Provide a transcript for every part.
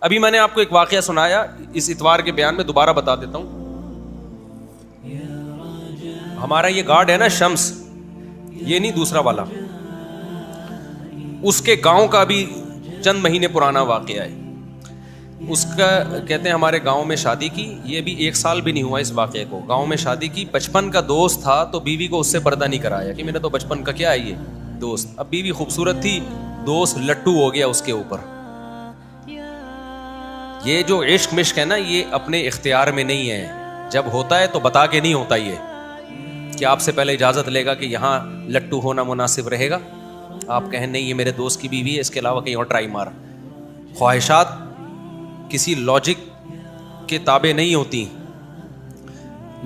अभी मैंने आपको एक वाकया सुनाया, इस इतवार के बयान में दोबारा बता देता हूं। हमारा ये गार्ड है ना शम्स, ये नहीं दूसरा वाला, उसके गांव का भी चंद महीने पुराना वाकया है। उसका कहते हैं हमारे गांव में शादी की, ये भी 1 साल भी नहीं हुआ इस वाकये को। गांव में शादी की, बचपन का दोस्त था तो बीवी को उससे पर्दा नहीं कराया कि मेरा तो बचपन का क्या है ये दोस्त। अब बीवी खूबसूरत थी, दोस्त लट्टू हो गया उसके ऊपर। ये जो इश्क मिश्क है ना, ये अपने इख्तियार में नहीं है। जब होता है तो बता के नहीं होता ये कि आपसे पहले इजाजत लेगा कि यहाँ लट्टू होना मुनासिब रहेगा। आप कहें नहीं ये मेरे दोस्त की बीवी है, इसके अलावा कहीं और ट्राई मार। ख्वाहिशात किसी लॉजिक के ताबे नहीं होती।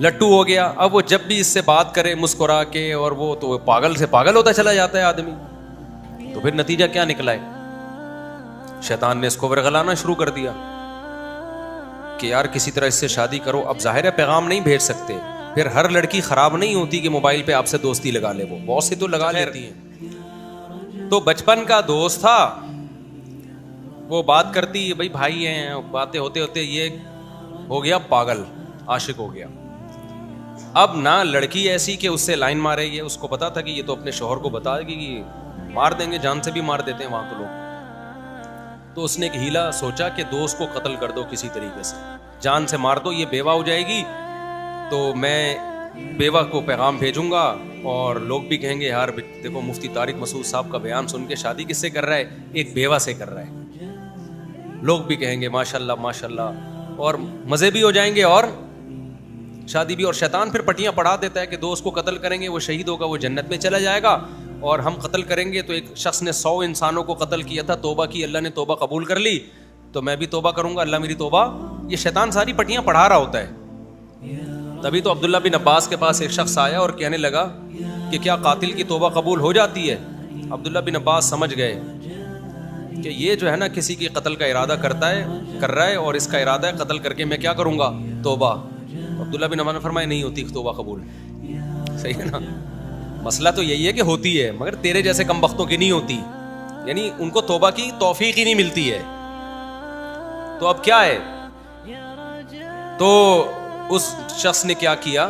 लट्टू हो गया, अब वो जब भी इससे बात करे मुस्कुरा के, और वो तो पागल से पागल होता चला जाता है आदमी। तो फिर नतीजा क्या निकला है, शैतान ने इसको वरगलाना शुरू कर दिया कि यार किसी तरह इससे शादी करो। अब जाहिर है पैगाम नहीं भेज सकते, फिर हर लड़की खराब नहीं होती कि मोबाइल पे आपसे दोस्ती लगा ले, वो बहुत सी तो लगा लेती हैं। तो बचपन का दोस्त था, वो बात करती भाई भाई हैं, बातें होते होते ये हो गया पागल, आशिक हो गया। अब ना लड़की ऐसी कि उससे लाइन मारेगी, उसको पता था कि ये तो अपने शोहर को बता देगी कि मार देंगे, जान से भी मार देते हैं वहां तो लोग। तो उसने एक हीला सोचा कि दोस्त को कत्ल कर दो किसी तरीके से, जान से मार दो, ये बेवा हो जाएगी तो मैं बेवा को पैगाम भेजूंगा और लोग भी कहेंगे यार देखो मुफ्ती तारिक मसूद साहब का बयान सुन के शादी किससे कर रहा है, एक बेवा से कर रहा है। लोग भी कहेंगे माशाल्लाह माशाल्लाह, और मज़े भी हो जाएंगे और शादी भी। और शैतान फिर पटियां पढ़ा देता है कि दोस्त को कत्ल करेंगे वो शहीद होगा, वो जन्नत में चला जाएगा, और हम कत्ल करेंगे तो एक शख्स ने 100 इंसानों को कत्ल किया था, तौबा की, अल्लाह ने तौबा कबूल कर ली, तो मैं भी तौबा करूंगा, अल्लाह मेरी तौबा। ये शैतान सारी पटियां पढ़ा रहा होता है। तभी तो अब्दुल्ला बिन अब्बास के पास एक शख्स आया और कहने लगा कि क्या कातिल की तौबा कबूल हो जाती है। अब्दुल्ला बिन अब्बास समझ गए कि ये जो है ना किसी की कत्ल का इरादा कर रहा है और इसका इरादा है कत्ल करके मैं क्या करूंगा, तौबा। अब्दुल्ला बिन अब्बास ने फरमाया नहीं होती तौबा कबूल। सही है ना, मसला तो यही है कि होती है मगर तेरे जैसे कम वक्तों की नहीं होती, यानी उनको तौबा की तौफीक ही नहीं मिलती है। तो अब क्या है, तो उस शख्स ने क्या किया,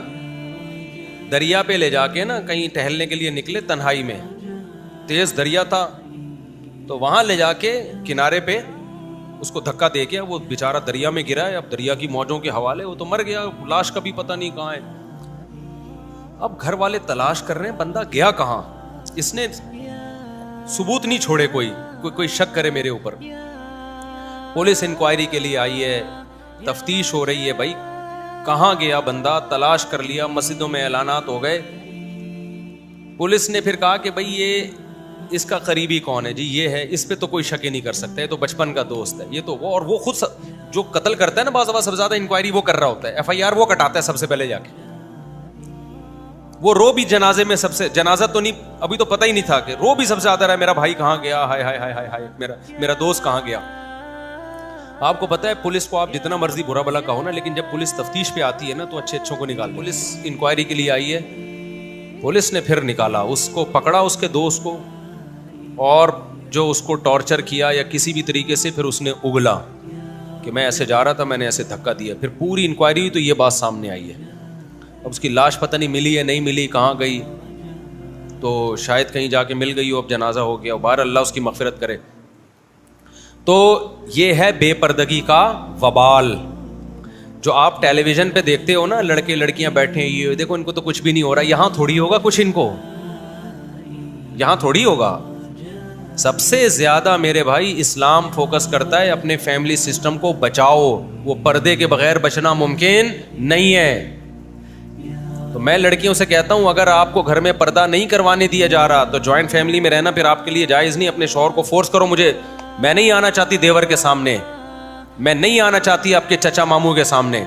दरिया पे ले जाके ना कहीं टहलने के लिए निकले, तन्हाई में तेज दरिया था, तो वहां ले जाके किनारे पे उसको धक्का दे के वो बेचारा दरिया में गिरा है। अब दरिया की मौजों के हवाले वो तो मर गया, लाश का भी पता नहीं कहाँ है। अब घर वाले तलाश कर रहे हैं बंदा गया कहाँ, इसने सबूत नहीं छोड़े, कोई शक करे मेरे ऊपर। पुलिस इंक्वायरी के लिए आई है, तफ्तीश हो रही है, भाई कहाँ गया बंदा, तलाश कर लिया, मस्जिदों में ऐलानात हो गए। पुलिस ने फिर कहा कि भाई ये इसका करीबी कौन है जी, ये है, इस पे तो कोई शक ही नहीं कर सकता, ये तो बचपन का दोस्त है, ये तो वो। और वो खुद जो कत्ल करता है ना, बाज़ सबसे ज्यादा इंक्वायरी वो कर रहा होता है, FIR वो कटाता है सबसे पहले जाके। वो रो भी जनाजे में सबसे, जनाजा तो नहीं अभी तो पता ही नहीं था, कि रो भी सबसे ज्यादा रहा, मेरा भाई कहाँ गया, हाय हाय हाय हाय हाय, मेरा दोस्त कहाँ गया। आपको पता है पुलिस को आप जितना मर्जी बुरा भला कहो ना, लेकिन जब पुलिस तफ्तीश पे आती है ना तो अच्छे अच्छों को निकाल। पुलिस इंक्वायरी के लिए आई है, पुलिस ने फिर निकाला, उसको पकड़ा, उसके दोस्त को, और जो उसको टॉर्चर किया या किसी भी तरीके से फिर उसने उगला कि मैं ऐसे जा रहा था, मैंने ऐसे धक्का दिया। फिर पूरी इंक्वायरी हुई तो ये बात सामने आई है। अब उसकी लाश पता नहीं मिली है नहीं मिली, कहाँ गई, तो शायद कहीं जाके मिल गई हो, अब जनाजा हो गया, बाहर अल्लाह उसकी मग़फ़िरत करे। तो ये है बेपर्दगी का वबाल। जो आप टेलीविज़न पे देखते हो ना, लड़के लड़कियां बैठे हैं, ये देखो इनको तो कुछ भी नहीं हो रहा, यहाँ थोड़ी होगा कुछ, इनको यहाँ थोड़ी होगा। सबसे ज्यादा मेरे भाई इस्लाम फोकस करता है अपने फैमिली सिस्टम को बचाओ, वो पर्दे के बगैर बचना मुमकिन नहीं है। तो मैं लड़कियों से कहता हूं अगर आपको घर में पर्दा नहीं करवाने दिया जा रहा तो जॉइंट फैमिली में रहना फिर आपके लिए जायज़ नहीं। अपने शौहर को फोर्स करो, मुझे मैं नहीं आना चाहती देवर के सामने, मैं नहीं आना चाहती आपके चचा मामू के सामने,